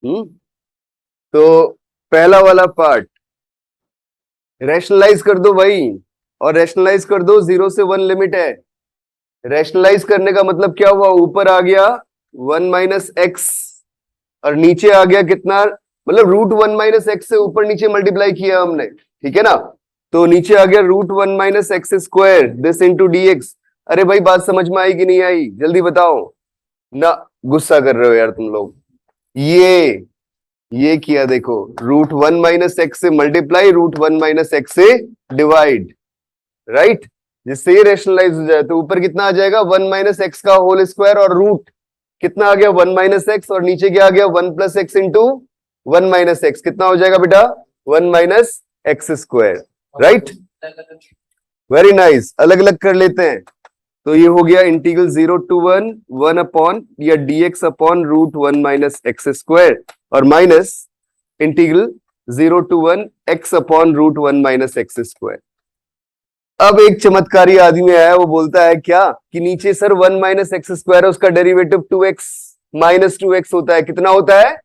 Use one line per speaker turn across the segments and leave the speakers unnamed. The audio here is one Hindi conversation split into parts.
तो पहला वाला पार्ट रैशनलाइज कर दो भाई, और रैशनलाइज कर दो, 0 से 1 लिमिट है। रैशनलाइज करने का मतलब क्या हुआ, ऊपर आ गया 1 माइनस एक्स और नीचे आ गया कितना, मतलब रूट 1 माइनस एक्स से ऊपर नीचे मल्टीप्लाई किया हमने, ठीक है ना। तो नीचे आ गया root 1 minus x square this into D X. अरे भाई बात समझ में आई कि नहीं आई, जल्दी बताओ ना, गुस्सा कर रहे हो यार तुम लोग। ये किया देखो, रूट 1 माइनस एक्स से मल्टीप्लाई, रूट 1 माइनस एक्स से डिवाइड, राइट। जिससे ये रेशनलाइज हो जाए तो ऊपर कितना आ जाएगा 1 माइनस एक्स का होल स्क्वायर, और रूट कितना आ गया 1 माइनस एक्स, और नीचे क्या आ गया 1 plus x into 1 minus x, कितना हो जाएगा बेटा 1 minus x square, right. Very nice, अलग अलग कर लेते हैं। तो ये हो गया इंटीग्रल 0 टू 1 अपॉन या dx upon root 1 minus x square, और minus integral 0 to 1 x upon root 1 minus x square. अब एक चमत्कारी आदमी आया, वो बोलता है क्या कि नीचे सर 1 माइनस एक्स स्क्वायर है, उसका डेरिवेटिव 2x माइनस 2x होता है, कितना होता है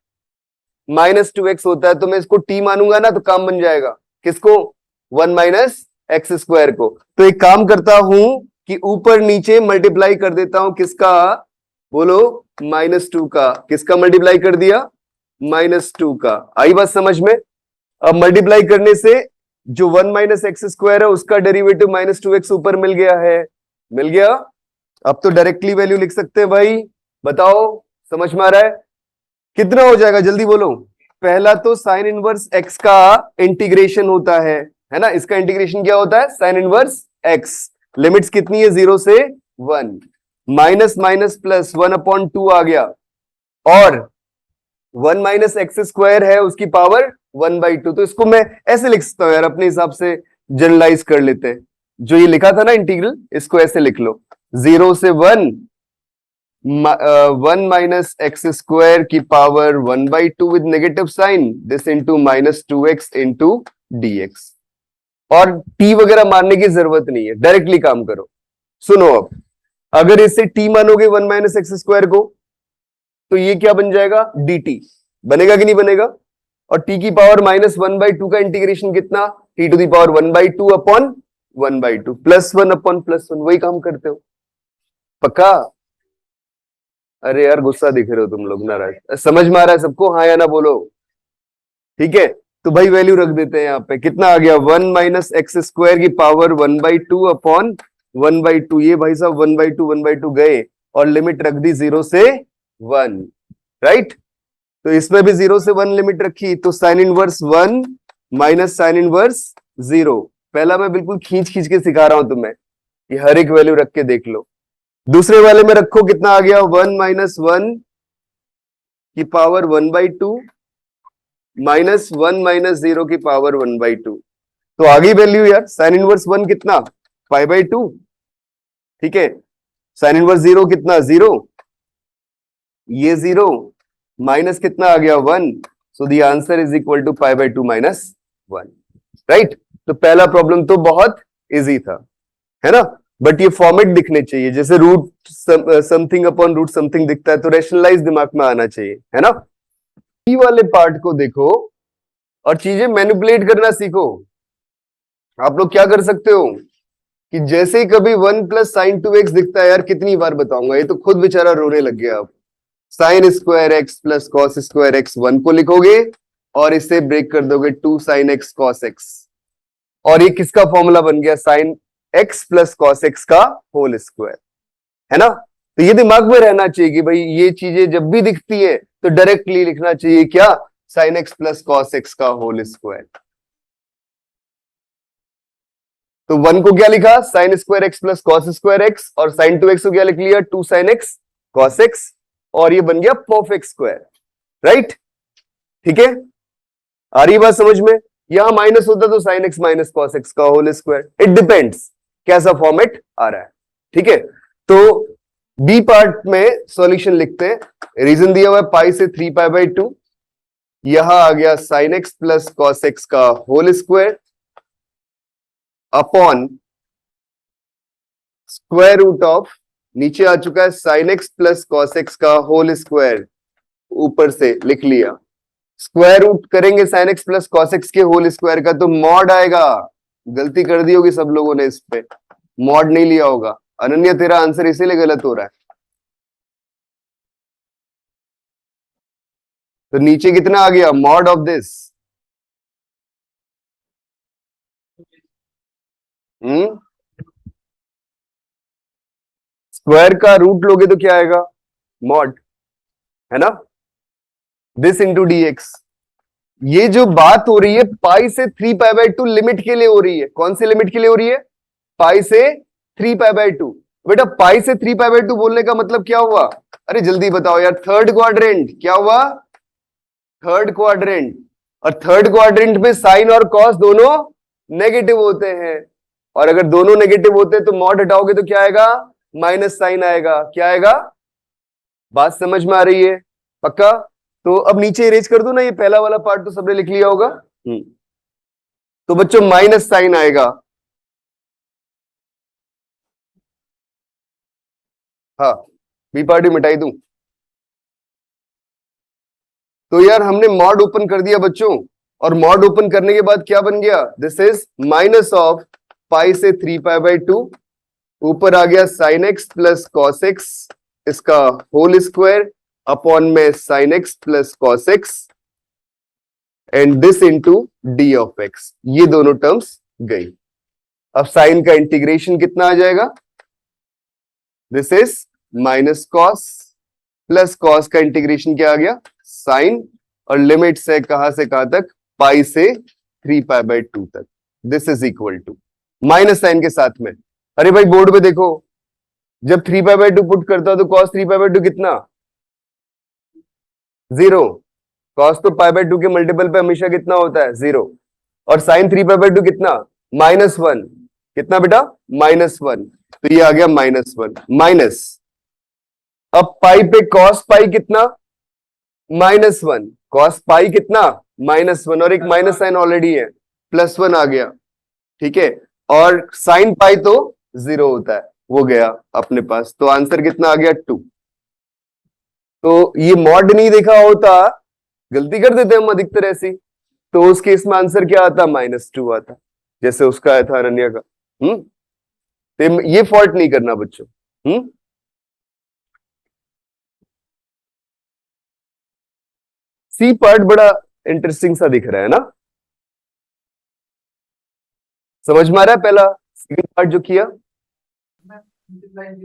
माइनस 2x होता है। तो मैं इसको t मानूंगा ना तो काम बन जाएगा, किसको 1 माइनस एक्स स्क्वायर को। तो एक काम करता हूं कि ऊपर नीचे मल्टीप्लाई कर देता हूं, किसका बोलो -2 का, किसका मल्टीप्लाई कर दिया -2 का। आई बात समझ में। अब मल्टीप्लाई करने से जो 1 माइनस एक्स स्क्वायर है उसका डेरिवेटिव -2x ऊपर मिल गया है, मिल गया। अब तो डायरेक्टली वैल्यू लिख सकते हैं भाई, बताओ समझ में आ रहा है कितना हो जाएगा, जल्दी बोलो। पहला तो साइन इनवर्स एक्स का इंटीग्रेशन होता है ना, इसका इंटीग्रेशन क्या होता है साइन इनवर्स एक्स। लिमिट्स कितनी है 0 से 1, माइनस माइनस प्लस 1/2 आ गया, और 1 माइनस एक्स स्क्वायर है उसकी पावर 1/2। तो इसको मैं ऐसे लिख सकता हूं यार, अपने हिसाब से जनरलाइज कर लेते हैं। जो ये लिखा था ना इंटीग्रल, इसको ऐसे लिख लो 0 से 1 1 माइनस एक्स स्क्वायर की power 1/2 with negative sign this into -2x into dx। और t वगैरह मानने की जरूरत नहीं है, डायरेक्टली काम करो। सुनो अब, अगर इसे t मानोगे 1 माइनस एक्स स्क्वायर को, तो ये क्या बन जाएगा dt, बनेगा कि नहीं बनेगा। और t की पावर -1/2 का इंटीग्रेशन कितना, t to the power 1/2 upon 1/2 plus 1 upon plus 1, वही काम करते हो पक्का। अरे यार गुस्सा दिख रहे हो तुम लोग, नाराज। समझ में आ रहा है सबको, हाँ या ना बोलो, ठीक है। तो भाई वैल्यू रख देते हैं यहाँ पे, कितना आ गया 1 माइनस एक्स स्क्वायर की पावर 1/2 अपॉन 1/2। ये भाई साहब 1/2 गए, और लिमिट रख दी 0 से 1, राइट। तो इसमें भी 0 से 1 लिमिट रखी, तो sine inverse 1 minus sine inverse 0। पहला मैं बिल्कुल खींच खींच के सिखा रहा हूं तुम्हें, ये हर एक वैल्यू रख के देख लो। दूसरे वाले में रखो, कितना आ गया 1 माइनस 1 की पावर 1/2 माइनस 1 माइनस 0 की पावर 1/2। तो आ गई वैल्यू यार, साइन इनवर्स 1 कितना π/2, ठीक है। साइन इनवर्स 0 कितना 0, ये 0 माइनस कितना आ गया 1, so the answer is equal to π/2 minus 1, right. तो पहला प्रॉब्लम तो बहुत इजी था, है ना। बट ये फॉर्मेट दिखने चाहिए, जैसे root something upon root something दिखता है तो रैशनलाइज दिमाग में आना चाहिए, है ना। ई वाले पार्ट को देखो और चीजें मैनिपुलेट करना सीखो। आप लोग क्या कर सकते हो कि जैसे ही कभी 1 प्लस साइन 2x दिखता है, यार कितनी बार बताऊंगा, ये तो खुद बेचारा रोने लग गया। आप sine square x plus cos square x 1 को लिखोगे और इसे ब्रेक कर दोगे 2 साइन एक्स कॉस एक्स, और ये किसका फॉर्मूला बन गया sine x plus cos x का होल स्क्वायर, है ना। तो ये दिमाग में रहना चाहिए कि भाई ये चीजें जब भी दिखती है तो डायरेक्टली लिखना चाहिए क्या sign x plus cos x का होल स्क्वायर। तो 1 को क्या लिखा sine square x plus cos square x, और साइन 2x को क्या लिख लिया 2 साइन एक्स कॉस एक्स, और ये बन गया परफेक्ट स्क्वायर, राइट। ठीक है, आ रही बात समझ में। यहां माइनस होता तो sine x minus cos x का होल स्क्वायर, इट डिपेंड्स कैसा फॉर्मेट आ रहा है, ठीक है। तो बी पार्ट में सॉल्यूशन लिखते हैं। रीजन दिया हुआ है पाई से 3π/2, यहां आ गया sine x plus cos x का whole square upon square root of, नीचे आ चुका है sine x plus cos x का होल स्क्वायर, ऊपर से लिख लिया, स्क्वायर रूट करेंगे sine x plus cos x के होल स्क्वायर का तो मॉड आएगा। गलती कर दी होगी सब लोगों ने, इस पे मॉड नहीं लिया होगा। अनन्या तेरा आंसर इसीलिए गलत हो रहा है। तो नीचे कितना आ गया मॉड ऑफ दिस? स्क्वायर का रूट लोगे तो क्या आएगा? मॉड, है ना? This into D x. ये जो बात हो रही है पाई से 3 पाई बाय 2 लिमिट के लिए हो रही है। कौन से लिमिट के लिए हो रही है? पाई से 3 पाई बाय 2। बेटा पाई से 3 पाई बाय 2 बोलने का मतलब क्या हुआ? अरे जल्दी बताओ यार। थर्ड क्वाड्रेंट क्या हुआ? Third quadrant. और थर्ड क्वाड्रेंट में साइन और कॉस दोनों नेगेटिव होते हैं, और अगर दोनों नेगेटिव होते हैं तो मॉड हटाओगे तो क्या आएगा? माइनस साइन आएगा। क्या आएगा? बात समझ में आ रही है? पक्का? तो अब नीचे इरेज कर दो ना, ये पहला वाला पार्ट तो सबने लिख लिया होगा। तो बच्चों माइनस साइन आएगा। हाँ, बी पार्टी मिटाई दूं? तो यार हमने मॉड ओपन कर दिया बच्चों, और मॉड ओपन करने के बाद क्या बन गया? दिस इज माइनस ऑफ पाई से 3 पाई बाय 2, ऊपर आ गया sine x plus cos x इसका होल स्क्वायर अपॉन में sign x plus cos x and this into d of x. ये दोनों टर्म्स गई। अब साइन का इंटीग्रेशन कितना आ जाएगा? This is minus cos plus cos का इंटीग्रेशन क्या आ गया? साइन, और लिमिट्स है कहां से कहां तक? पाई से 3 पाई बाय 2 तक। This is equal to minus sign के साथ में। अरे भाई बोर्ड पे देखो, जब 3 पाई बाय 2 पुट करता हूं तो कॉस 3 पाई बाय 2 कितना? 0। कॉस तो पाई बाय 2 के मल्टीपल पे हमेशा कितना होता है? 0। और साइन 3 पाई बाय 2 कितना? -1। कितना बेटा? -1। तो ये आ गया -1 माइनस। अब पाई पे कॉस पाई कितना? -1। कॉस पाई कितना? -1, और एक माइनस साइन ऑलरेडी है, +1 आ गया। ठीक है, और साइन पाई तो 0 होता है, वो गया अपने पास। तो आंसर कितना आ गया? 2। तो ये मॉड नहीं देखा होता, गलती कर देते हम अधिकतर ऐसी, तो उस केस में आंसर क्या आता? -2 आता, जैसे उसका आया था अनन्या का। तो ये फॉल्ट नहीं करना बच्चों। सी पार्ट बड़ा इंटरेस्टिंग सा दिख रहा है ना? समझ में आ रहा है पहला सेकंड पार्ट जो किया?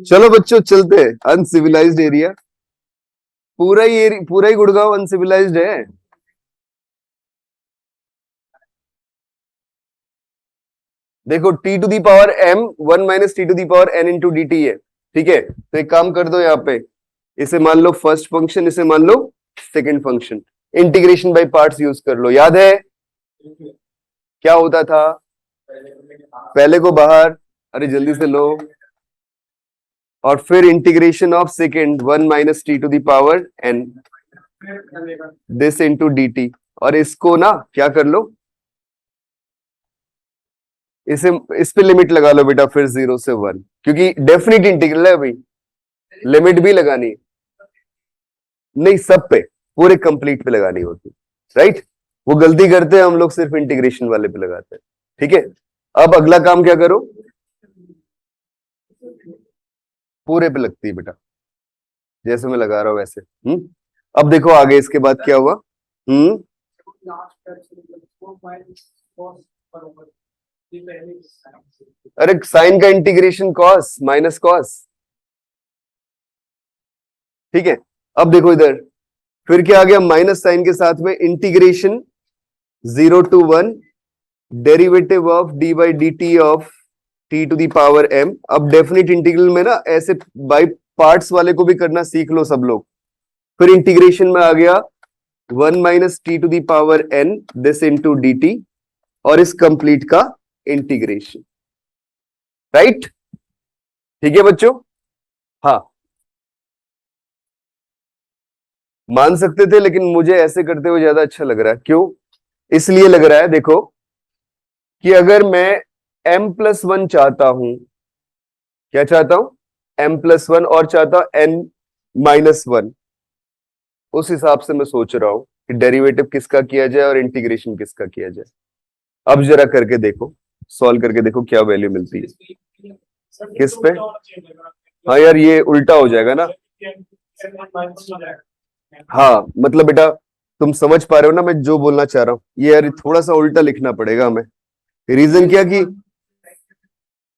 चलो बच्चों चलते हैं। अनसिविलाइज्ड एरिया, पूरा ही गुड़गांव अनसिविलाइज्ड है। देखो T to the power m 1 minus T to the power n into D T है। ठीक है, तो एक काम कर दो, यहाँ पे इसे मान लो फर्स्ट फंक्शन, इसे मान लो second function. Integration by parts use कर लो। याद है क्या होता था? पहले को बाहर, अरे जल्दी से लो, और फिर integration of second 1 minus T to the power n this into D T. और इसको ना क्या कर लो, इस पे लिमिट लगा लो बेटा, फिर 0 से 1, क्योंकि डेफिनेट इंटीग्रल है भाई, लिमिट भी लगानी है। नहीं, सब पे, पूरे कंप्लीट पे लगानी होती, राइट? वो गलती करते हैं हम लोग, सिर्फ इंटीग्रेशन वाले पे लगाते हैं। ठीक है, अब अगला काम क्या करो, पूरे पे लगती है बेटा, जैसे मैं लगा रहा हूं वैसे। अब देखो आगे इसके बाद क्या हुआ। अरे साइन का इंटीग्रेशन कॉस माइनस कॉस। ठीक है, अब देखो इधर फिर क्या आ गया? माइनस साइन के साथ में integration 0 to 1 derivative of D by D T of T to the power m। अब डेफिनेट इंटीग्रल में ना ऐसे बाई पार्ट्स वाले को भी करना सीख लो सब लोग। फिर इंटीग्रेशन में आ गया 1 minus T to the power n this into D T, और इस कंप्लीट का इंटीग्रेशन, राइट? ठीक है बच्चों? हाँ, मान सकते थे, लेकिन मुझे ऐसे करते हुए ज्यादा अच्छा लग रहा है। क्यों? इसलिए लग रहा है, देखो कि अगर मैं m+1 चाहता हूं, क्या चाहता हूं? m+1, और चाहता हूं n-1, उस हिसाब से मैं सोच रहा हूं कि डेरिवेटिव किसका किया जाए और इंटीग्रेशन किसका किया जाए। अब जरा करके देखो, सॉल्व करके देखो क्या वैल्यू मिलती है। किस पे? हाँ यार ये उल्टा हो जाएगा ना। हाँ मतलब बेटा तुम समझ पा रहे हो ना मैं जो बोलना चाह रहा हूँ, ये यार थोड़ा सा उल्टा लिखना पड़ेगा हमें। रीजन क्या कि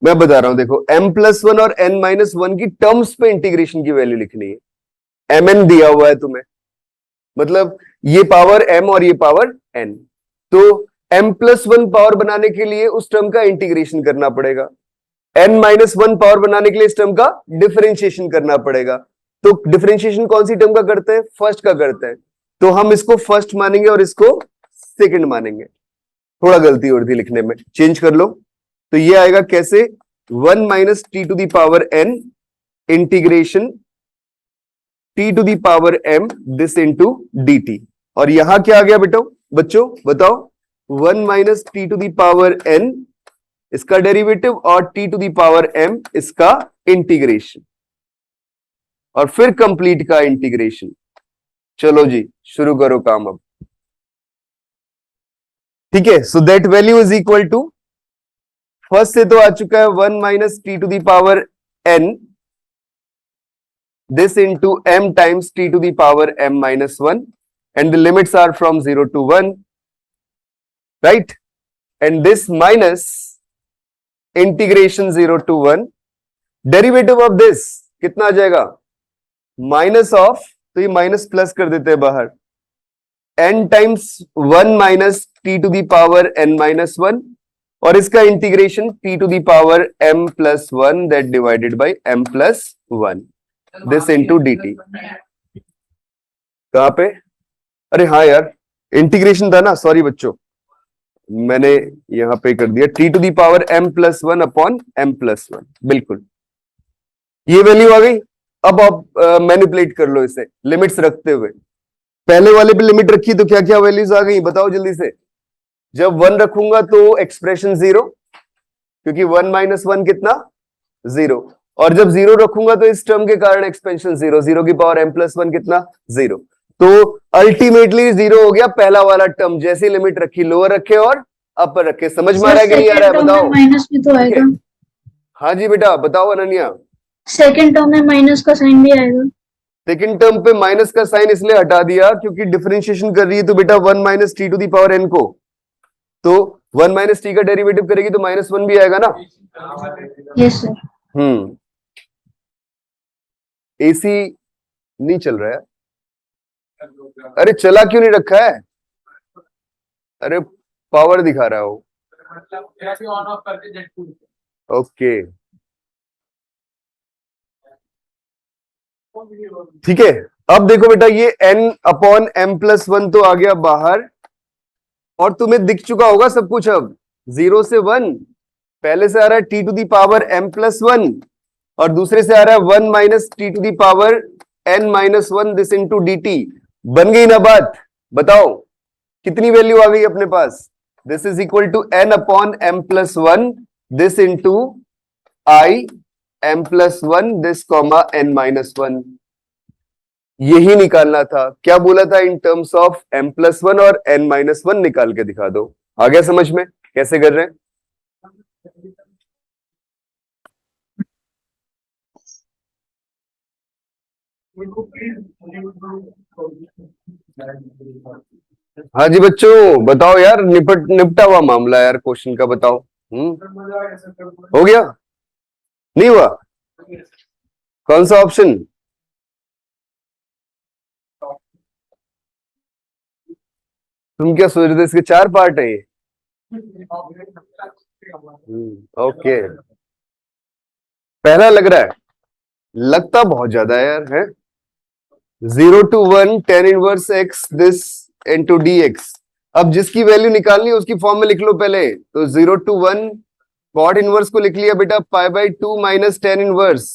मैं बता रहा हूं, देखो m+1 और n-1 की टर्म्स पे इंटीग्रेशन की वैल्यू लिखनी है। mn दिया हुआ है तुम्हें, मतलब ये पावर m और ये पावर n, तो m+1 पावर बनाने के लिए उस टर्म का इंटीग्रेशन करना पड़ेगा, n-1 पावर बनाने के लिए इस टर्म का डिफरेंशिएशन करना पड़ेगा। तो डिफरेंशिएशन कौन सी टर्म का करते हैं? फर्स्ट का करते हैं, तो हम इसको फर्स्ट मानेंगे और इसको सेकंड मानेंगे। थोड़ा गलती हो रही थी लिखने में, चेंज कर लो। तो ये आएगा कैसे? 1 minus T to the power n integration T to the power m this into D T. और यहां क्या आ गया बेटो बच्चों बताओ? 1 minus T to the power n इसका डेरिवेटिव और T to the power m इसका इंटीग्रेशन, और फिर कंप्लीट का इंटीग्रेशन। चलो जी शुरू करो काम अब। ठीक है, so that value is equal to, first से तो आ चुका है 1 minus T to the power n this into m times t to the power m minus 1, and the limits are from 0 to 1, right? And this minus integration 0 to 1, derivative of this कितना आ जाएगा? माइनस ऑफ, तो ये माइनस प्लस कर देते हैं बाहर, n times 1 minus T to the power n minus 1, और इसका integration t to the power m plus 1 that divided by m plus 1 this into D T. कहां पे? अरे हाँ यार इंटीग्रेशन था ना, सॉरी बच्चों मैंने यहां पे कर दिया T to the power m plus 1 upon m plus 1, बिल्कुल ये वैल्यू आ गई। अब आप मैनिपुलेट कर लो इसे लिमिट्स रखते हुए। पहले वाले पे लिमिट रखी तो क्या क्या वैल्यूज आ गई बताओ जल्दी से। जब 1 रखूंगा तो एक्सप्रेशन 0, क्योंकि 1 माइनस 1 कितना? 0, और जब 0 रखूंगा तो इस टर्म के कारण एक्सपेंशन 0, 0 की पावर m प्लस 1 कितना? 0। तो अल्टीमेटली 0 हो गया पहला वाला टर्म, जैसी लिमिट रखी लोअर रखे और अपर रखे। समझ में आ रहा है कि नहीं आ रहा है बताओ?
माइनस भी तो आएगा।
हाँ जी बेटा बताओ अनन्या।
सेकंड टर्म में माइनस का साइन भी आएगा।
सेकंड टर्म पे माइनस का साइन इसलिए हटा दिया क्योंकि डिफरेंशिएशन कर रही है, तो बेटा 1 minus T to the power n को, तो 1 माइनस टी का डेरिवेटिव करेगी तो -1 भी आएगा ना।
Yes sir.
एसी नहीं चल रहा है? अरे चला क्यों नहीं रखा है? अरे पावर दिखा रहा हो। ओके ठीक है, अब देखो बेटा ये n अपॉन m प्लस 1 तो आ गया बाहर, और तुम्हें दिख चुका होगा सब कुछ। अब 0 से 1 पहले से आ रहा है T to the power m plus 1, और दूसरे से आ रहा है 1 minus T to the power n minus 1 this into D T. बन गई ना बात? बताओ कितनी वैल्यू आ गई अपने पास? This is equal to n upon m plus 1 this into I m plus 1 this comma n minus 1। यही निकालना था। क्या बोला था? In terms of m plus 1 और n माइनस 1 निकाल के दिखा दो। आ गया समझ में कैसे कर रहे हैं? हाँ जी बच्चों बताओ यार, निपटा हुआ मामला यार क्वेश्चन का, बताओ। हो गया? नहीं हुआ? कौन सा ऑप्शन? तुम क्या सोच रहे थे इसके 4 पार्ट है ये? ओके, पहला लग रहा है, लगता बहुत ज्यादा है यार है। 0 to 1 tan inverse x this into dx। अब जिसकी वैल्यू निकालनी है उसकी फॉर्म में लिख लो पहले। तो 0 to 1 cot इनवर्स को लिख लिया बेटा pi by 2 minus tan inverse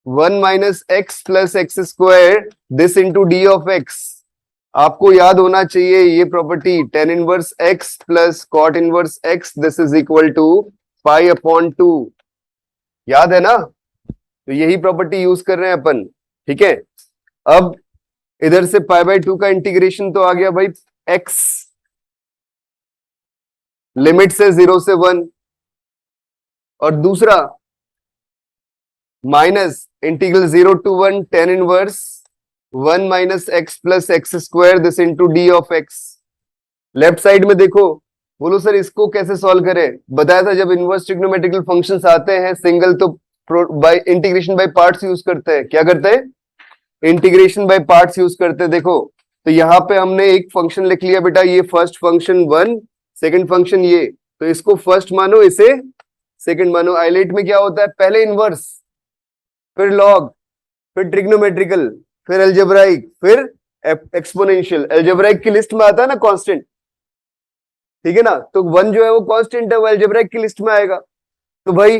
1 minus x plus x square this into d of x। आपको याद होना चाहिए ये property, tan inverse x plus cot inverse x this is equal to pi upon 2। याद है ना? तो यही प्रॉपर्टी यूज कर रहे हैं अपन। ठीक है, अब इधर से π/2 का इंटीग्रेशन तो आ गया भाई x, लिमिट से 0 से 1, और दूसरा minus integral 0 to 1 tan inverse 1 minus x plus x square this into d of x. Left side में देखो, बोलो सर इसको कैसे सॉल्व करें? बताया था जब इनवर्स ट्रिग्नोमेट्रिकल फंक्शंस आते हैं सिंगल तो bye integration by parts use करते हैं। क्या करते हैं? इंटीग्रेशन बाय पार्ट्स यूज करते हैं। देखो तो यहाँ पे हमने एक फंक्शन लिख लिया बेटा, ये फर्स्ट फंक्शन 1, सेकंड फंक्शन ये, तो इसको फर्स्ट मानो, इसे सेकंड मानो। आइलेट में क्या होता है? पहले इनवर्स, फिर लॉग, फिर ट्रिग्नोमेट्रिकल, फिर अलजेब्राइक, फिर एक्सपोनेंशियल। अलजेब्राइक की लिस्ट में आता है ना कांस्टेंट, ठीक है ना, तो 1 जो है वो कांस्टेंट है, वो अलजेब्राइक की लिस्ट में आएगा। तो भाई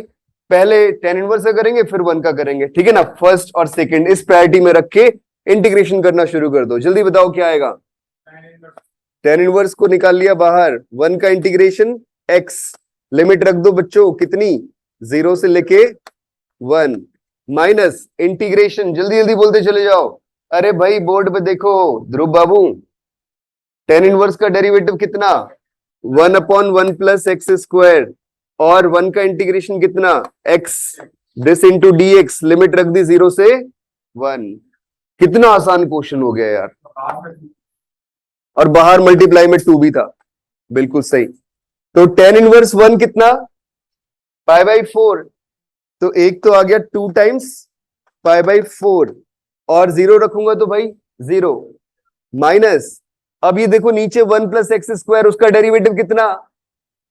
पहले tan इनवर्स का करेंगे फिर 1 का करेंगे, ठीक है ना। फर्स्ट और सेकंड इस प्रायोरिटी में रख के इंटीग्रेशन करना शुरू कर दो। जल्दी बताओ क्या आएगा? tan इनवर्स को निकाल लिया बाहर, 1 का इंटीग्रेशन x, लिमिट रख दो बच्चों कितनी, 0 से लेके 1, माइनस इंटीग्रेशन, जल्दी जल्दी बोलते चले जाओ। अरे भाई बोर्ड पे देखो ध्रुव बाबू, tan इनवर्स का डेरिवेटिव कितना? 1/1 प्लस एक्स स्क्वायर, और 1 का इंटीग्रेशन कितना? x, this into D x, limit रख दी 0 से 1। कितना आसान क्वेश्चन हो गया यार। और बाहर मल्टीप्लाई में 2 भी था, बिल्कुल सही। तो tan इनवर्स 1 कितना? π/4, तो एक तो आ गया 2 टाइम्स π/4, और 0 रखूंगा तो भाई 0, माइनस, अब ये देखो नीचे 1 प्लस एक्स स्क्वायर, उसका डेरिवेटिव कितना?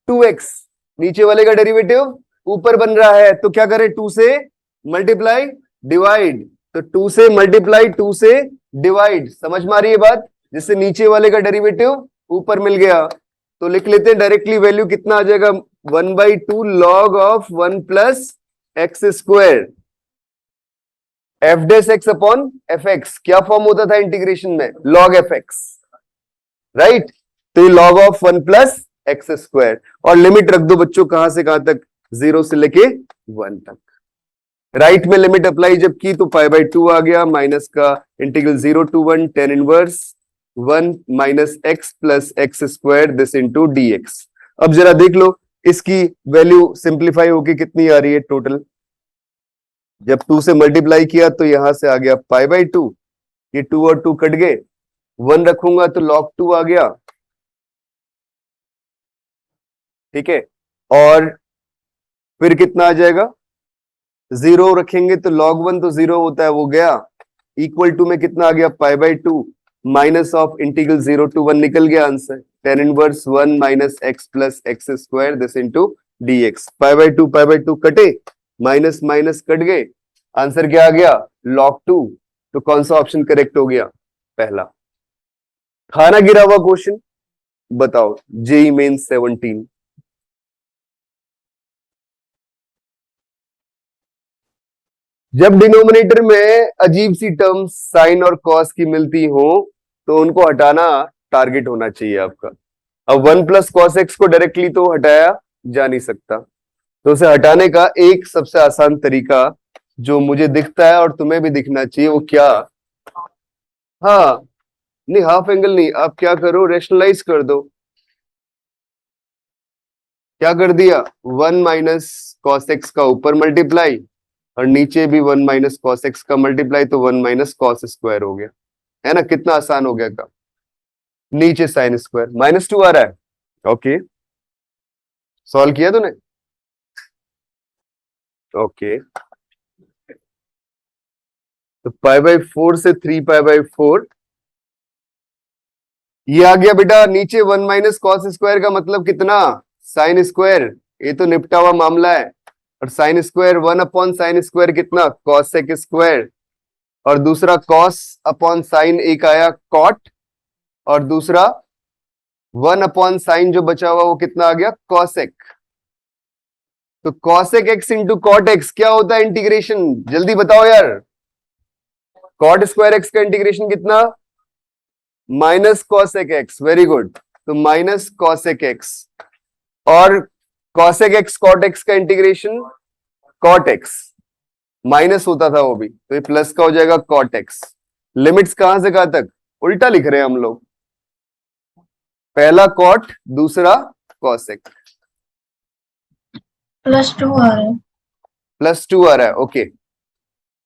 2x, नीचे वाले का डेरिवेटिव ऊपर बन रहा है, तो क्या करें? 2 से मल्टीप्लाई डिवाइड, तो 2 से मल्टीप्लाई 2 से डिवाइड, समझ में आ रही है बात? जिससे नीचे वाले का डेरिवेटिव ऊपर मिल गया, तो लिख लेते हैं डायरेक्टली, वैल्यू कितना आ जाएगा? 1/2 log of 1 plus x square f dash x upon f x. क्या फॉर्म होता था इंटीग्रेशन में? Log f x, right. तो ये log of 1 plus x square, और लिमिट रख दो बच्चों कहां से कहां तक? 0 से लेके 1 तक। राइट में लिमिट अप्लाई जब की तो π/2 आ गया, माइनस का integral 0 to 1 tan inverse 1 minus x plus x square this into D x. अब जरा देख लो इसकी वैल्यू सिंप्लीफाई होके कितनी आ रही है टोटल। जब 2 से मल्टीप्लाई किया तो यहां से आ गया π/2, ये 2 और 2 कट गए, 1 रखूंगा तो log 2 आ गया, ठीक है। और फिर कितना आ जाएगा? 0 रखेंगे तो log 1 तो 0 होता है, वो गया, इक्वल टू में कितना आ गया? π/2 माइनस ऑफ इंटीग्रल 0 to 1, निकल गया answer, tan inverse 1 minus x plus x square this into D x. π/2 कटे, माइनस माइनस कट गए, आंसर क्या आ गया? log 2। तो कौन सा ऑप्शन करेक्ट हो गया? पहला। खाना गिरा हुआ क्वेश्चन बताओ, जेई मेंस 17। जब डिनोमिनेटर में अजीब सी टर्म्स साइन और कॉस की मिलती हो तो उनको हटाना टारगेट होना चाहिए आपका। अब 1 प्लस कॉस एक्स को डायरेक्टली तो हटाया जा नहीं सकता, तो उसे हटाने का एक सबसे आसान तरीका जो मुझे दिखता है और तुम्हें भी दिखना चाहिए, वो क्या? हाँ, नहीं हाफ एंगल नहीं, आप क्या करो, रेशनलाइज कर दो। क्या कर दिया? 1 माइनस कॉस एक्स का ऊपर मल्टीप्लाई, और नीचे भी 1 माइनस कॉस एक्स का मल्टीप्लाई, तो 1 माइनस कॉस स्क्वायर हो गया, है ना। कितना आसान हो गया काम। नीचे साइन स्क्वायर, -2 आ रहा है, ओके। सॉल्व किया तूने? ओके, तो π/4 से 3π/4 ये आ गया बेटा। नीचे 1 माइनस कॉस स्क्वायर का मतलब कितना? साइन स्क्वायर, ये तो निपटा हुआ मामला है। और sine square 1 upon sine square कितना? कॉसेक स्क्वायर, और दूसरा कॉस अपॉन साइन एक आया कॉट, और दूसरा 1 अपॉन साइन जो बचा हुआ वो कितना आ गया? कॉसेक। तो cosec x into cot x क्या होता है इंटीग्रेशन? जल्दी बताओ यार। कॉट स्क्वायर एक्स का इंटीग्रेशन कितना? Minus cosec x, very good. तो माइनस कॉसेक एक्स, और कॉसेक एक्स कॉट एक्स का इंटीग्रेशन कॉट एक्स, माइनस होता था वो भी, तो ये प्लस का हो जाएगा कॉट एक्स। लिमिट्स कहां से कहां तक, उल्टा लिख रहे हैं हम लोग, पहला कॉट दूसरा कॉसेक,
+2 आ रहा है।
+2 आ रहा है, ओके।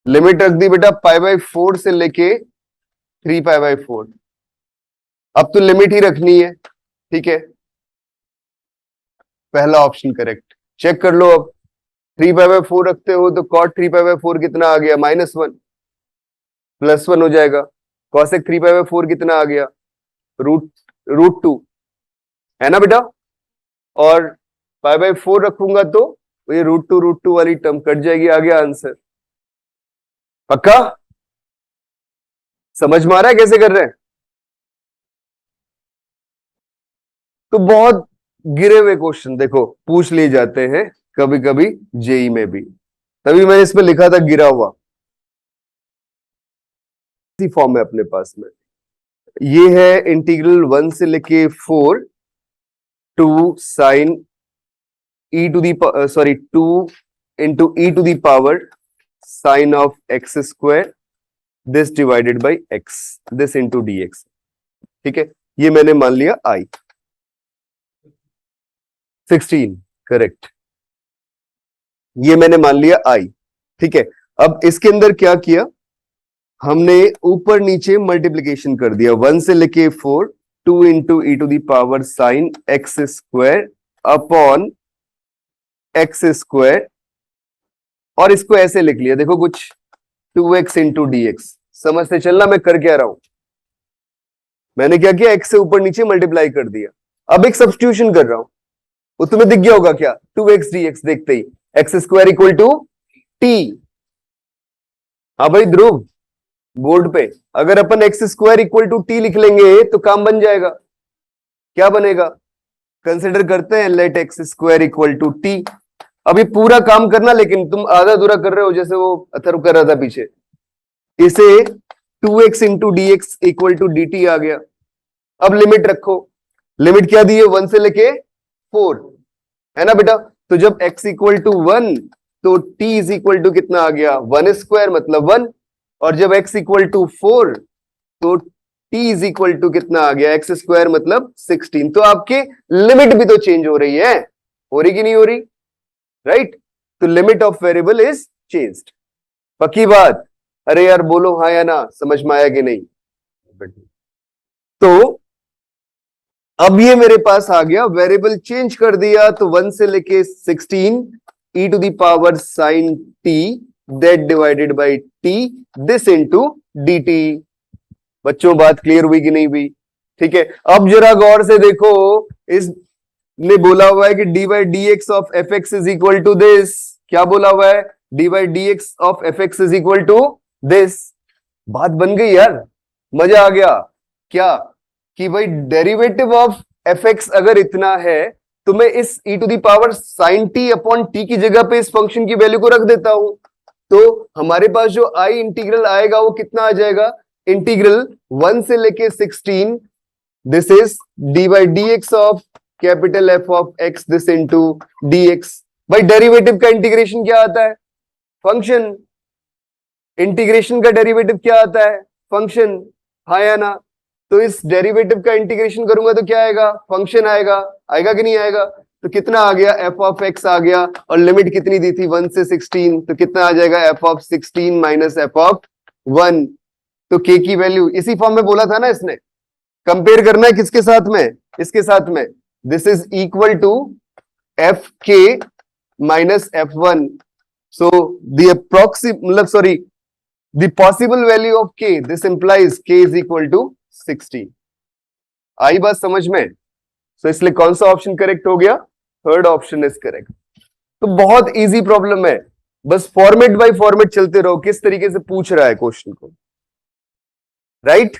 लिमिट रख दी बेटा π/4 से लेके 3π/4। अब तो लिमिट ही रखनी है, ठीक है, पहला ऑप्शन करेक्ट। चेक कर लो अब, 3π/4 रखते हो तो cot 3π/4 कितना आ गया, -1, +1 हो जाएगा। cosec 3π/4 कितना आ गया, √2, है ना बेटा। और π/4 रखूंगा तो ये √2 वाली टर्म कट जाएगी, आ गया आंसर। पक्का समझ में आ रहा है कैसे कर रहे हैं। तो बहुत गिरे हुए क्वेश्चन देखो पूछ लिए जाते हैं कभी कभी जेई में भी, तभी मैंने इसमें लिखा था गिरा हुआ, इसी फॉर्म में अपने पास में। ये है इंटीग्रल 1 से लेके 4 two sine e to the 2 into e to the power sine of x square this divided by x this into dx, ठीक है। ये मैंने मान लिया i, 16 करेक्ट, ये मैंने मान लिया i, ठीक है। अब इसके अंदर क्या किया हमने, ऊपर नीचे मल्टीप्लीकेशन कर दिया, 1 से लेके 4 2 into e to the power sine x square upon x square, और इसको ऐसे लिख लिया देखो कुछ 2x इंटू डी एक्स। समझते चलना मैं कर क्या रहा हूं, मैंने क्या किया x से ऊपर नीचे मल्टीप्लाई कर दिया, अब एक सब्स्टिट्यूशन कर रहा हूं, वो तुम्हें दिख गया होगा क्या, 2x dx, देखते ही x square equal to t. हाँ भाई ध्रुव, बोर्ड पे अगर अपन x square equal to t लिख लेंगे तो काम बन जाएगा। क्या बनेगा, कंसिडर करते हैं, let x square equal to t. अभी पूरा काम करना, लेकिन तुम आधा अधूरा कर रहे हो, जैसे वो अथर्व कर रहा था पीछे। इसे 2x into D x equal to d t आ गया। अब लिमिट रखो, लिमिट क्या दी है, 1 से लेके 4, है ना बेटा। तो जब x इक्वल टू 1 तो t इज इक्वल टू कितना आ गया, 1 स्क्वायर मतलब 1, और जब x इक्वल टू 4 तो t इज इक्वल टू कितना आ गया, x स्क्वायर मतलब 16। तो आपके लिमिट भी तो चेंज हो रही है, हो रही कि नहीं हो रही, राइट। तो limit of variable is changed. पक्की बात, अरे यार बोलो हाँ या ना, समझ में आया कि नहीं। तो अब ये मेरे पास आ गया, वेरिएबल चेंज कर दिया, तो 1 से लेके 16 e to the power sine t that divided by t this into dt। बच्चों बात क्लियर हुई कि नहीं हुई, ठीक है। अब जरा गौर से देखो, इसने बोला हुआ है कि dy dx of fx is equal to this. क्या बोला हुआ है, dy dx of fx is equal to this. बात बन गई यार, मजा आ गया क्या, कि भाई डेरिवेटिव ऑफ fx अगर इतना है तो मैं इस e to the power sine t upon t की जगह पे इस फंक्शन की वैल्यू को रख देता हूं, तो हमारे पास जो i इंटीग्रल आएगा वो कितना आ जाएगा, इंटीग्रल 1 से लेके 16 this is dy dx of capital F of x this into dx। भाई डेरिवेटिव का इंटीग्रेशन क्या आता है, फंक्शन। इंटीग्रेशन का डेरिवेटिव क्या आता है, फंक्शन, हाँ या ना। तो इस डेरिवेटिव का इंटीग्रेशन करूंगा तो क्या आएगा, फंक्शन आएगा, आएगा कि नहीं आएगा। तो कितना आ गया, f ऑफ x आ गया, और लिमिट कितनी दी थी 1 से 16, तो कितना आ जाएगा f of 16 minus f of 1। तो k की वैल्यू इसी फॉर्म में बोला था ना इसने, कंपेयर करना है किसके साथ में, इसके साथ में। This is equal to f k minus f1। So the मतलब sorry the possible value of k, this implies k is equal to 16। आई बात समझ में। सो इसलिए कौन सा ऑप्शन करेक्ट हो गया, थर्ड ऑप्शन इज करेक्ट। तो बहुत इजी प्रॉब्लम है, बस फॉर्मेट बाय फॉर्मेट चलते रहो, किस तरीके से पूछ रहा है क्वेश्चन को, राइट।